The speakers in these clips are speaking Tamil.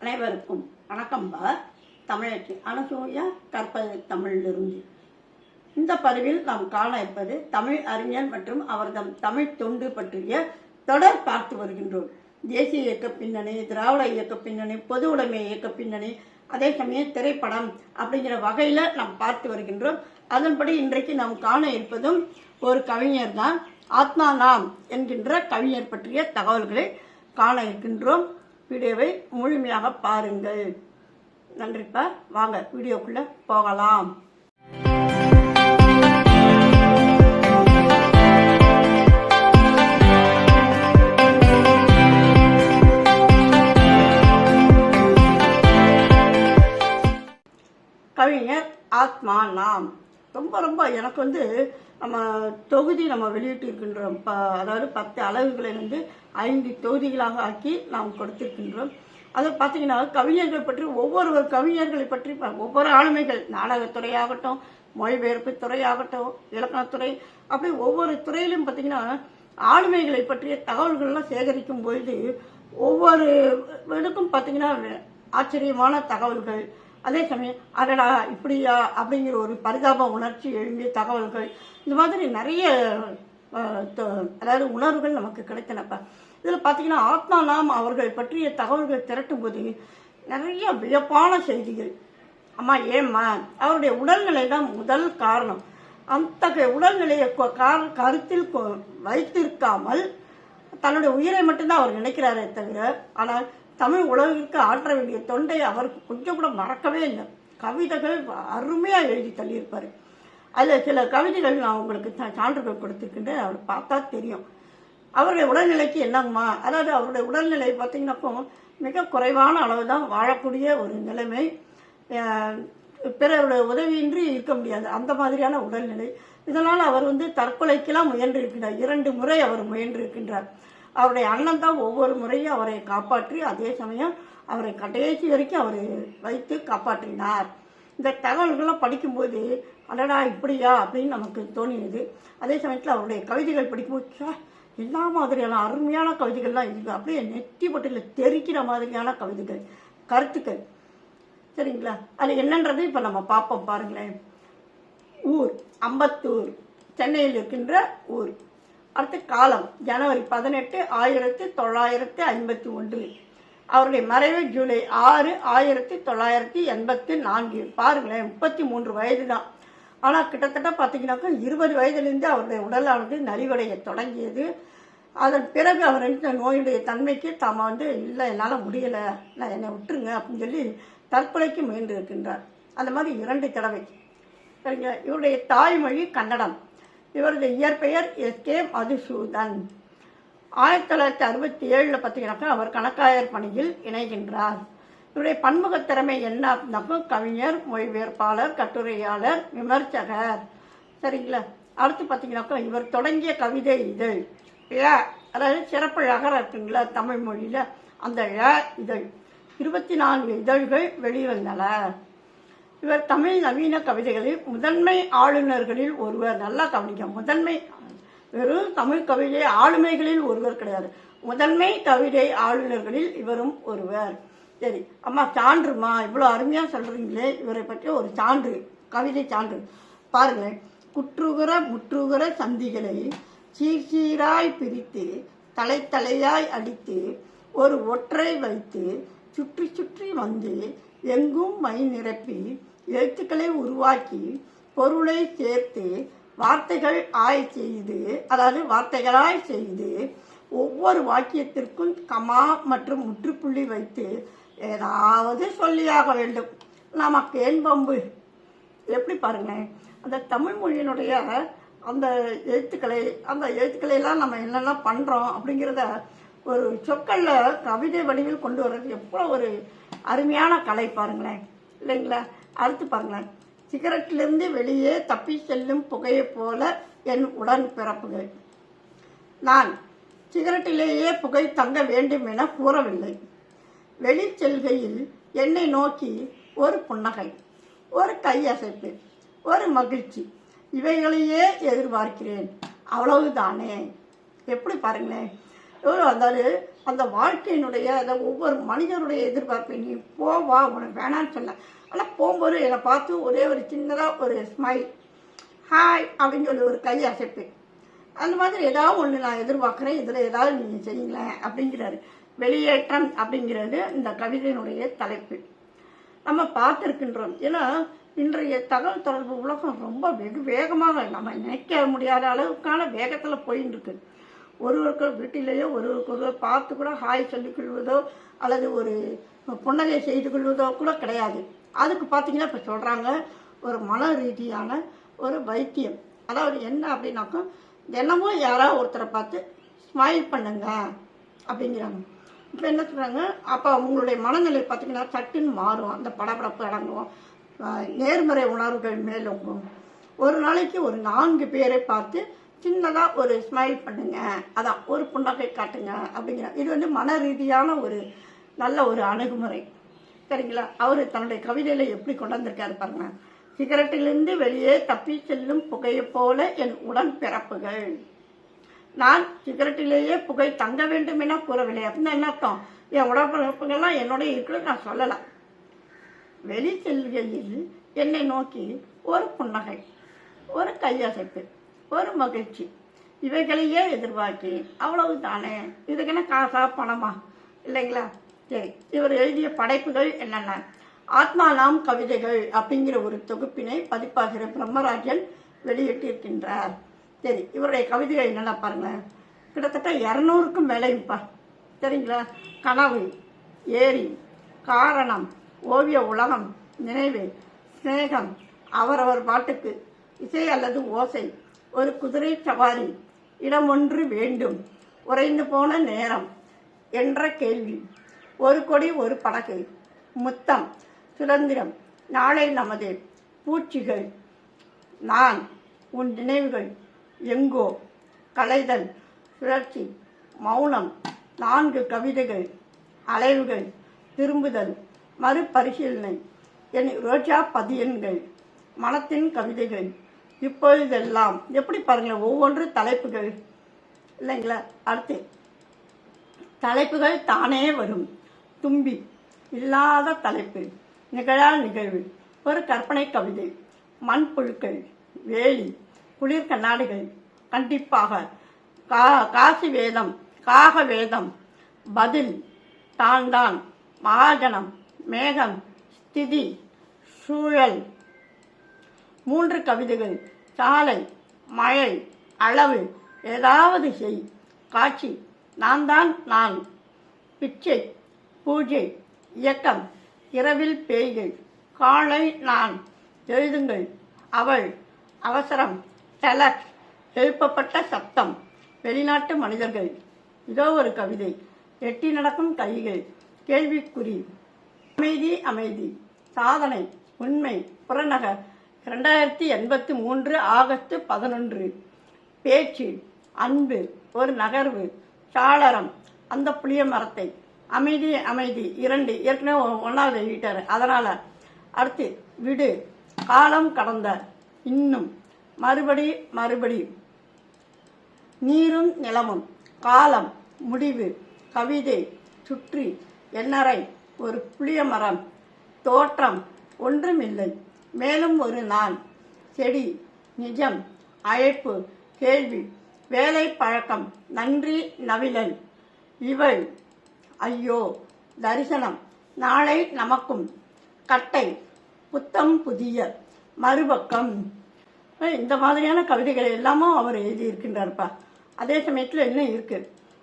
அனைவருக்கும் வணக்கம்பா. தமிழச்சி அனசூயா கற்பது தமிழிலிருந்து. இந்த பதிவில் நாம் காண இருப்பது தமிழ் அறிஞர் மற்றும் அவர்தம் தமிழ் தொண்டு பற்றிய தொடர் பார்த்து வருகின்றோம். தேசிய இயக்க பின்னணி, திராவிட இயக்க பின்னணி, பொது உடைமை இயக்க பின்னணி, அதே சமயம் திரைப்படம் அப்படிங்கிற வகையில் நாம் பார்த்து வருகின்றோம். அதன்படி இன்றைக்கு நாம் காண இருப்பதும் ஒரு கவிஞர் தான். ஆத்மா நாம் என்கின்ற கவிஞர் பற்றிய தகவல்களை காண இருக்கின்றோம். வீடியோவை முழுமையாக பாருங்கள். நன்றிப்பா. வாங்க வீடியோக்குள்ள போகலாம். கவிஞர் ஆத்மா நாம். ரொம்ப எனக்கு நம்ம தொகுதி நம்ம வெளியிட்டு இருக்கின்றோம். அதாவது 10 அலகுகளை 5 தொகுதிகளாக ஆக்கி நாம் கொடுத்திருக்கின்றோம். அதை பார்த்தீங்கன்னா கவிஞர்கள் பற்றி ஒவ்வொரு கவிஞர்களை பற்றி ஒவ்வொரு ஆளுமைகள், நாடகத்துறையாகட்டும், மொழிபெயர்ப்பு துறையாகட்டும், இலக்கணத்துறை, அப்படி ஒவ்வொரு துறையிலும் பார்த்தீங்கன்னா ஆளுமைகளை பற்றிய தகவல்கள்லாம் சேகரிக்கும் பொழுது ஒவ்வொரு இதுக்கும் பார்த்தீங்கன்னா ஆச்சரியமான தகவல்கள், அதே சமயம் அடடா இப்படியா அப்படிங்கிற ஒரு பரிதாப உணர்ச்சி எழும்பிய தகவல்கள், இந்த மாதிரி நிறைய அதாவது உணர்வுகள் நமக்கு கிடைத்தனப்ப. இதில் பார்த்தீங்கன்னா ஆத்மா நாம் அவர்கள் பற்றிய தகவல்கள் திரட்டும் போது நிறைய வியப்பான செய்திகள். அம்மா ஏம்மா அவருடைய உடல்நிலை தான் முதல் காரணம். அந்த உடல்நிலையை கருத்தில் வைத்திருக்காமல் தன்னுடைய உயிரை மட்டும்தான் அவர் நினைக்கிறாரே தவிர, ஆனால் தமிழ் உலகிற்கு ஆற்ற வேண்டிய தொண்டை அவருக்கு கொஞ்சம் கூட மறக்கவே இல்லை. கவிதைகள் அருமையாக எழுதி தள்ளியிருப்பார். அதில் சில கவிதைகள் நான் உங்களுக்கு சான்றுகள் கொடுத்துருக்கின்றேன். அவர் பார்த்தா தெரியும் அவருடைய உடல்நிலைக்கு என்னங்கம்மா. அதாவது அவருடைய உடல்நிலை பார்த்தீங்கன்னாக்கோ மிக குறைவான அளவு தான் வாழக்கூடிய ஒரு நிலைமை. பிறருடைய உதவியின்றி இருக்க முடியாது, அந்த மாதிரியான உடல்நிலை. இதனால் அவர் தற்கொலைக்கெல்லாம் முயன்று இருக்கின்றார். 2 முறை அவர் முயன்று இருக்கின்றார். அவருடைய அண்ணன் தான் ஒவ்வொரு முறையும் அவரை காப்பாற்றி, அதே சமயம் அவரை கடைசி வரைக்கும் அவர் வைத்து காப்பாற்றினார். இந்த தகவல்கள்லாம் படிக்கும்போது அடடா இப்படியா அப்படின்னு நமக்கு தோணியது. அதே சமயத்தில் அவருடைய கவிதைகள் படிக்கும்போது எல்லா மாதிரியான அருமையான கவிதைகள்லாம் இருக்குது. அப்படியே நெத்தி பட்டியில் தெரிக்கிற மாதிரியான கவிதைகள், கருத்துக்கள். சரிங்களா? அது என்னன்றது இப்போ நம்ம பார்ப்போம். பாருங்களேன். ஊர் அம்பத்தூர், சென்னையில் இருக்கின்ற ஊர். அடுத்த காலம் ஜனவரி 18, 1951. அவருடைய மறைவு ஜூலை 6, 1984. பாருங்களேன், 33 வயது தான். ஆனால் கிட்டத்தட்ட பார்த்தீங்கன்னாக்கா 20 வயதிலிருந்து அவருடைய உடலானது நலிவடைய தொடங்கியது. அதன் பிறகு அவர் நோயுடைய தன்மைக்கு தாம இல்லை என்னால் முடியலை, நான் என்னை விட்டுருங்க அப்படின்னு சொல்லி தற்கொலைக்கு முயன்று இருக்கின்றார். அந்த மாதிரி 2 தடவை. சரிங்க. இவருடைய தாய்மொழி கன்னடம். இவரது இயற்பெயர் எஸ்கே மதுசூதன். 1967 பார்த்தீங்கன்னாக்கா அவர் கணக்காயர் பணியில் இணைகின்றார். இவருடைய பன்முக திறமை என்ன அப்படின்னாக்கா கவிஞர், மொழிபெயர்ப்பாளர், கட்டுரையாளர், விமர்சகர். சரிங்களா? அடுத்து பார்த்தீங்கன்னாக்கா இவர் தொடங்கிய கவிதை இதழ் அதாவது சிறப்பு ழகர் இருக்குங்களா தமிழ் மொழியில், அந்த இதழ் 24 இதழ்கள் வெளிவந்தன. இவர் தமிழ் நவீன கவிதைகளில் முதன்மை ஆளுநர்களில் ஒருவர். நல்லா கவனிக்க, முதன்மை, வெறும் தமிழ் கவிதை ஆளுமைகளில் ஒருவர் கிடையாது, முதன்மை கவிதை ஆளுநர்களில் இவரும் ஒருவர். சரி அம்மா, சான்றுமா இவ்வளோ அருமையாக சொல்கிறீங்களே, இவரை பற்றி ஒரு சான்று, கவிதை சான்று பாருங்கள். குற்றுகிற முற்றுகிற சந்திகளை சீர்சீராய் பிரித்து தலையாய் அடித்து ஒரு ஒற்றை வைத்து சுற்றி சுற்றி வந்து எங்கும் மை நிரப்பி எழுத்துக்களை உருவாக்கி பொருளை சேர்த்து வார்த்தைகளாய் செய்து ஒவ்வொரு வாக்கியத்திற்கும் கமா மற்றும் முற்றுப்புள்ளி வைத்து ஏதாவது சொல்லியாக வேண்டும். நமக்கு ஏன் பம்பு? எப்படி பாருங்களேன், அந்த தமிழ் மொழியினுடைய அந்த எழுத்துக்களை எல்லாம் நம்ம என்னெல்லாம் பண்ணுறோம் அப்படிங்கிறத ஒரு சொற்களில் கவிதை வடிவில் கொண்டு வர்றது எவ்வளோ ஒரு அருமையான கலை பாருங்களேன், இல்லைங்களா? அடுத்து பாருங்களேன். சிகரெட்டிலிருந்து வெளியே தப்பி செல்லும் புகையை போல என் உடன் பிறப்புகள். நான் சிகரெட்டிலேயே புகை தங்க வேண்டும் என கூறவில்லை. வெளி செல்கையில் என்னை நோக்கி ஒரு புன்னகை, ஒரு கையசைப்பு, ஒரு மகிழ்ச்சி, இவைகளையே எதிர்பார்க்கிறேன், அவ்வளவுதானே. எப்படி பாருங்களேன், அதாவது அந்த வாழ்க்கையினுடைய அந்த ஒவ்வொரு மனிதனுடைய எதிர்பார்ப்பு. நீ வா உனக்கு வேணான்னு சொன்ன, ஆனால் போகும்போது என்னை பார்த்து ஒரே ஒரு சின்னதாக ஒரு ஸ்மைல், ஹாய் அப்படின்னு சொல்லி ஒரு கை அசைப்பு, அந்த மாதிரி ஏதாவது ஒன்று நான் எதிர்பார்க்குறேன், இதில் ஏதாவது நீங்கள் செய்யுங்களேன் அப்படிங்கிறாரு. வெளியேற்றம் அப்படிங்கிறது இந்த கவிதையினுடைய தலைப்பு. நம்ம பார்த்துருக்கின்றோம். ஏன்னா இன்றைய தகவல் தொடர்பு உலகம் ரொம்ப வெகு வேகமாக நம்ம நினைக்க முடியாத அளவுக்கான வேகத்தில் போயின்னு இருக்கு. ஒருவருக்கு வீட்டிலேயோ ஒருவருக்கு பார்த்து கூட ஹாய் சொல்லிக் கொள்வதோ அல்லது ஒரு புன்னகை செய்து கொள்வதோ கூட கிடையாது. அதுக்கு பார்த்தீங்கன்னா இப்போ சொல்கிறாங்க ஒரு மன ரீதியான ஒரு வைத்தியம். அதாவது என்ன அப்படின்னாக்கா, தினமும் யாராவது ஒருத்தரை பார்த்து ஸ்மைல் பண்ணுங்க அப்படிங்கிறாங்க. இப்போ என்ன சொல்கிறாங்க, அப்போ உங்களுடைய மனநிலை பார்த்தீங்கன்னா சட்டுன்னு மாறும், அந்த படபடப்பு அடங்கும், நேர்மறை உணர்வுகள் மேலோங்கும். ஒரு நாளைக்கு ஒரு 4 பேரை பார்த்து சின்னதாக ஒரு ஸ்மைல் பண்ணுங்க, அதான் ஒரு புன்னகை காட்டுங்க அப்படிங்கிறாங்க. இது வந்து மன ரீதியான ஒரு நல்ல ஒரு அணுகுமுறை, சரிங்களா? அவர் தன்னுடைய கவிதையில் எப்படி கொண்டு வந்திருக்காரு பாருங்க. சிகரெட்டிலிருந்து வெளியே தப்பி செல்லும் புகையை போல என் உடன் பிறப்புகள். நான் சிகரெட்டிலேயே புகை தங்க வேண்டும் என கூறவில்லை. அப்படின்னா என்ன அர்த்தம்? என் உடற்பிறப்புகள்லாம் என்னோட இருக்கிறது நான் சொல்லலாம். வெளி செல்கையில் என்னை நோக்கி ஒரு புன்னகை, ஒரு கையசைப்பு, ஒரு மகிழ்ச்சி, இவைகளையே எதிர்பார்க்கி அவ்வளவு தானே. இதுக்கென்ன காசா பணமா? இல்லைங்களா? சரி, இவர் எழுதிய படைப்புகள் என்னென்ன? ஆத்மா நாம் கவிதைகள் அப்படிங்கிற ஒரு தொகுப்பினை பதிப்பாசிரியர் பிரம்மராஜன் வெளியிட்டிருக்கின்றார். சரி, இவருடைய கவிதைகள் என்னென்ன பாருங்க. கிட்டத்தட்ட 200க்கும் மேலேப்பா, சரிங்களா? கனவு, ஏரி, காரணம், ஓவிய உலகம், நினைவு, சிநேகம், அவரவர் பாட்டுக்கு, இசை அல்லது ஓசை, ஒரு குதிரை சவாரி, இடம் ஒன்று வேண்டும், உறைந்து போன நேரம் என்ற கேள்வி, ஒரு கொடி ஒரு படகு, முத்தம், சுதந்திரம், நாளை நமது, பூச்சிகள், நான், உன் நினைவுகள், எங்கோ, கலைதல், சுழற்சி, மௌனம், 4 கவிதைகள், அலைவுகள், திரும்புதல், மறுபரிசீலனை, என் ரோஜா பதியன்கள், மனத்தின் கவிதைகள், இப்பொழுதெல்லாம். எப்படி பாருங்களேன், ஒவ்வொன்று தலைப்புகள் இல்லைங்களா? அடுத்து தலைப்புகள் தானே வரும். தும்பி, இல்லாத தலைப்பு, நிகழா நிகழ்வு, ஒரு கற்பனை கவிதை, மண்புழுக்கள், வேலி, குளிர் கண்ணாடிகள், கண்டிப்பாக, காசி வேதம், காக வேதம், பதில், தான், மகாஜனம், மேகம், ஸ்திதி, சூழல், 3 கவிதைகள், சாலை, மழை, அளவு, ஏதாவது செய், காட்சி, நான், பிச்சை, பூஜை, இயக்கம், இரவில் பேய்கள், காலை நான், எழுதுங்கள், அவள், அவசரம், டெலக்ஸ், எழுப்பப்பட்ட சத்தம், வெளிநாட்டு மனிதர்கள், இதோ ஒரு கவிதை, எட்டி நடக்கும் கைகள், கேள்விக்குறி, அமைதி அமைதி, சாதனை, உண்மை, புறநகர், 2083 ஆகஸ்ட் 11, பேச்சு, அன்பு, ஒரு நகர்வு, சாளரம், அந்த புளிய மரத்தை, அமைதி அமைதி 2 ஏற்கனவே 1வது எழுதிட்டாரு, அதனால. அடுத்து விடு, காலம் கடந்த, இன்னும், மறுபடி, நீரும் நிலமும், காலம், முடிவு, கவிதை, சுற்றி, எண்ணறை, ஒரு புளிய மரம், தோற்றம், ஒன்றுமில்லை, மேலும் ஒரு நாள், செடி, நிஜம், அழைப்பு, கேள்வி, வேலை பழக்கம், நன்றி, நவிழல், இவள், ஐயோ, தரிசனம், நாளை நமக்கும், கட்டை, புத்தம் புதிய, மறுபக்கம். இந்த மாதிரியான கவிதைகள் எல்லாமும் அவர் எழுதியிருக்கின்றார்ப்பா. அதே சமயத்தில் என்ன இருக்கு?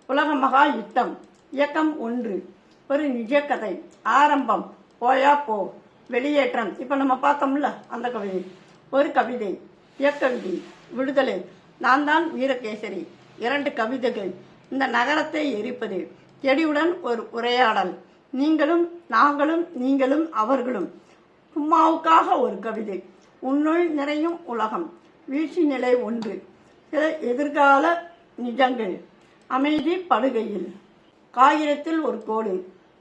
உலக மகா யுத்தம், இயக்கம் 1, ஒரு நிஜ கதை, ஆரம்பம், போயா போ, வெளியேற்றம், இப்போ நம்ம பார்த்தோம்ல அந்த கவிதை, ஒரு கவிதை, இயக்கவிதி, விடுதலை, நான் வீரகேசரி, 2 கவிதைகள், இந்த நகரத்தை எரிப்பது, செடியுடன் ஒரு உரையாடல், நீங்களும் நாங்களும், நீங்களும் அவர்களும், சும்மாவுக்காக ஒரு கவிதை, உன்னுள் நிறையும் உலகம், வீழ்ச்சி நிலை 1, சில எதிர்கால நிஜங்கள், அமைதி படுகையில், காகிதத்தில் ஒரு கோடு,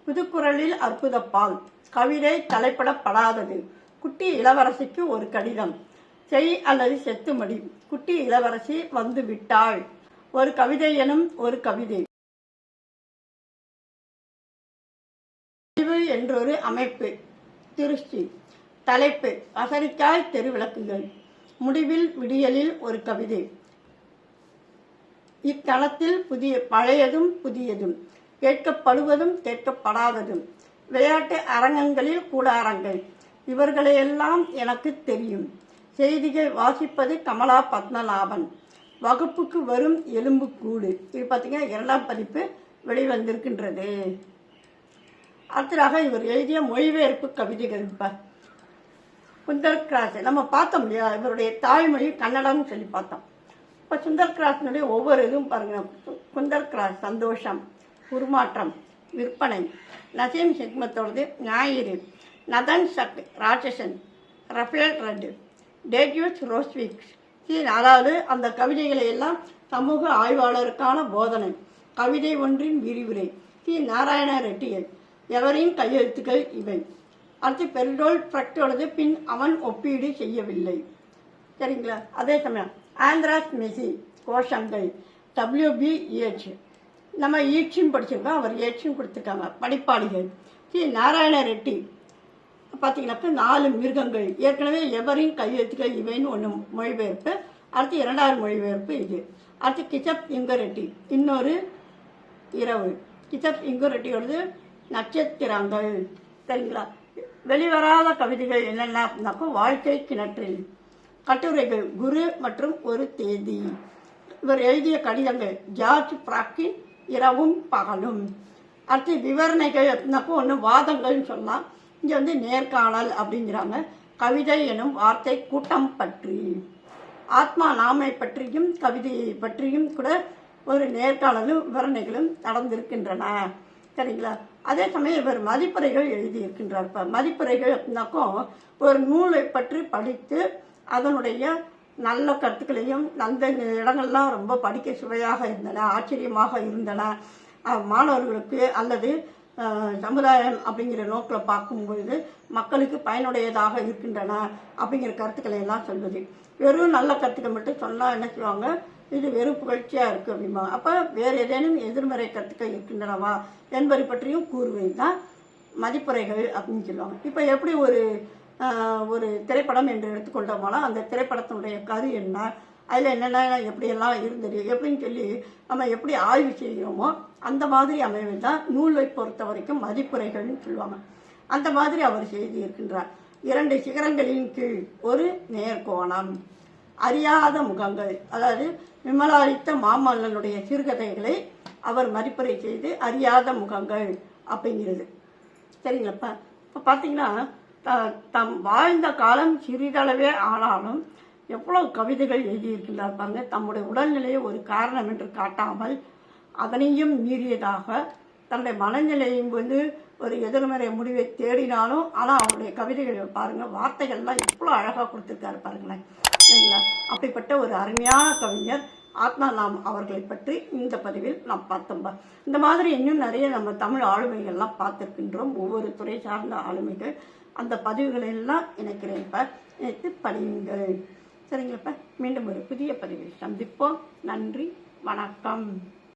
புதுக்குரலில் அற்புத பால், கவிதை தலைப்பிடப்படாதது, குட்டி இளவரசிக்கு ஒரு கடிதம், செய் அல்லது செத்துமடி, குட்டி இளவரசி வந்து விட்டாள், ஒரு கவிதை எனும் ஒரு கவிதை. என்றொரு அமைப்பு. திருச்சி. தலைப்பு: அசரிக்காய் தெருவிளக்குகள். முடிவில் விடியலில் ஒரு கவிதை. இத்தளத்தில் பழையதும் புதியதும், கேட்கப்படுவதும் கேட்கப்படாததும், விளையாட்டு அரங்கங்களில் கூடாரங்கள், இவர்களையெல்லாம் எனக்கு தெரியும். செய்திகள் வாசிப்பது கமலா பத்மநாபன். வகுப்புக்கு வரும் எலும்புக்கூடு. இது பார்த்தீங்கன்னா 2ஆம் பதிப்பு வெளிவந்திருக்கின்றது. அடுத்ததாக இவர் எழுதிய மொழிபெயர்ப்பு கவிதைகள். சுந்தர் கிராஸ் நம்ம பார்த்தோம் இல்லையா, இவருடைய தாய்மொழி கன்னடம்னு சொல்லி பார்த்தோம். இப்போ சுந்தர் கிராஸினுடைய ஒவ்வொரு இதுவும் பாருங்க. சுந்தர் கிராஸ் சந்தோஷம், உருமாற்றம், விற்பனை. நசீம் ஹிக்மத்தோடது ஞாயிறு. நதன் ஷக் ராட்சசன், ரஃபேல் ரெட், டேட்யூஸ் ரோஸ்விக்ஸ். அதாவது அந்த கவிதைகளை எல்லாம் சமூக ஆய்வாளருக்கான போதனை. கவிதை ஒன்றின் விரிவுரை. நாராயண ரெட்டியல். எவரின் கையெழுத்துக்கள் இவை. அடுத்து பெர்டோல் பிரக்டோடது பின் அவன் ஒப்பீடு செய்யவில்லை. சரிங்களா? அதே சமயம் ஆந்திராஸ் மெசி கோஷங்கள். WBH. நம்ம ஈட்சியும் படிச்சிருக்கோம், அவர் ஏட்சியும் கொடுத்துருக்காங்க. படிப்பாளிகள். நாராயண ரெட்டி பார்த்தீங்கன்னாக்கா 4 மிருகங்கள். ஏற்கனவே எவரின் கையெழுத்துக்கள் இவைன்னு ஒன்று மொழிபெயர்ப்பு. அடுத்து 2வது மொழிபெயர்ப்பு இது. அடுத்து கிசப் இங்கரெட்டி இன்னொரு இரவு. கிசப் இங்கரெட்டியோடது நட்சத்திரங்கள். சரிங்களா? வெளிவராத கவிதைகள் என்னென்ன அப்படின்னாக்கா வாழ்க்கை கிணற்றில். கட்டுரைகள் குரு மற்றும் ஒரு தேதி. இவர் எழுதிய கடிதங்கள் ஜார்ஜ் பிராக்கின் இரவும் பகலும். அடுத்து விவரணைகள் அப்படின்னாக்கா ஒன்று வாதங்கள்னு சொல்லலாம். இங்கே நேர்காணல் அப்படிங்கிறாங்க. கவிதை எனும் வார்த்தை கூட்டம் பற்றி. ஆத்மா நாமை பற்றியும் கவிதையை பற்றியும் கூட ஒரு நேர்காணலும் விவரணைகளும் நடந்திருக்கின்றன. சரிங்களா? அதே சமயம் இவர் மதிப்புரைகள் எழுதியிருக்கின்றார். இப்போ மதிப்புரைகள் அப்படின்னாக்கும் ஒரு நூலை பற்றி படித்து அதனுடைய நல்ல கருத்துக்களையும் அந்த இடங்கள்லாம் ரொம்ப படிக்க சுவையாக இருந்தன, ஆச்சரியமாக இருந்தன, மாணவர்களுக்கு அல்லது சமுதாயம் அப்படிங்கிற நோக்கில் பார்க்கும்பொழுது மக்களுக்கு பயனுடையதாக இருக்கின்றன அப்படிங்கிற கருத்துக்களை எல்லாம் சொல்வது. வெறும் நல்ல கருத்துக்கள் மட்டும் சொன்னால் என்ன செய்வாங்க, இது வெறும் புகழ்ச்சியாக இருக்குது அப்படிமா. அப்போ வேறு ஏதேனும் எதிர்மறை கருத்துக்கள் இருக்கின்றனவா என்பதை பற்றியும் கூறுவது தான் மதிப்புரைகள் அப்படின்னு சொல்லுவாங்க. இப்போ எப்படி ஒரு திரைப்படம் என்று எடுத்துக்கொண்டோம்னா அந்த திரைப்படத்தினுடைய கரு என்ன, அதில் என்னென்ன எப்படியெல்லாம் இருந்தது எப்படின்னு சொல்லி நம்ம எப்படி ஆய்வு செய்கிறோமோ அந்த மாதிரி அமைவது தான் நூலை பொறுத்த வரைக்கும் மதிப்புரைகள்னு சொல்லுவாங்க. அந்த மாதிரி அவர் செய்திருக்கின்றார். 2 சிகரங்களின் கீழ் ஒரு நேர்கோணம். அறியாத முகங்கள், அதாவது விமலாதித்த மாமல்லனுடைய சிறுகதைகளை அவர் மதிப்புரை செய்து அறியாத முகங்கள் அப்படிங்கிறது. சரிங்களாப்பா? இப்போ பார்த்தீங்கன்னா தம் வாழ்ந்த காலம் சிறிதளவே ஆனாலும் எவ்வளவு கவிதைகள் எழுதியிருக்கிறார் பாருங்க. தம்முடைய உடல்நிலையை ஒரு காரணம் என்று காட்டாமல் அதனையும் மீறியதாக தன்னுடைய மனநிலையும் ஒரு எதிர்மறை முடிவை தேடினாலும் ஆனால் அவருடைய கவிதைகள் பாருங்கள், வார்த்தைகள்லாம் எவ்வளோ அழகாக கொடுத்துருக்காரு பாருங்களேன். இல்லைங்களா? அப்படிப்பட்ட ஒரு அருமையான கவிஞர் ஆத்மாராம் அவர்களை பற்றி இந்த பதிவில் நாம் பார்த்தோம்பா. இந்த மாதிரி இன்னும் நிறைய நம்ம தமிழ் ஆளுமைகள்லாம் பார்த்துருக்கின்றோம். ஒவ்வொரு துறை சார்ந்த ஆளுமைகள். அந்த பதிவுகளை எல்லாம் இணைக்கிறேன்ப்பா, இணைத்து படியுங்கள். சரிங்களாப்பா? மீண்டும் ஒரு புதிய பதிவில் சந்திப்போம். நன்றி, வணக்கம்.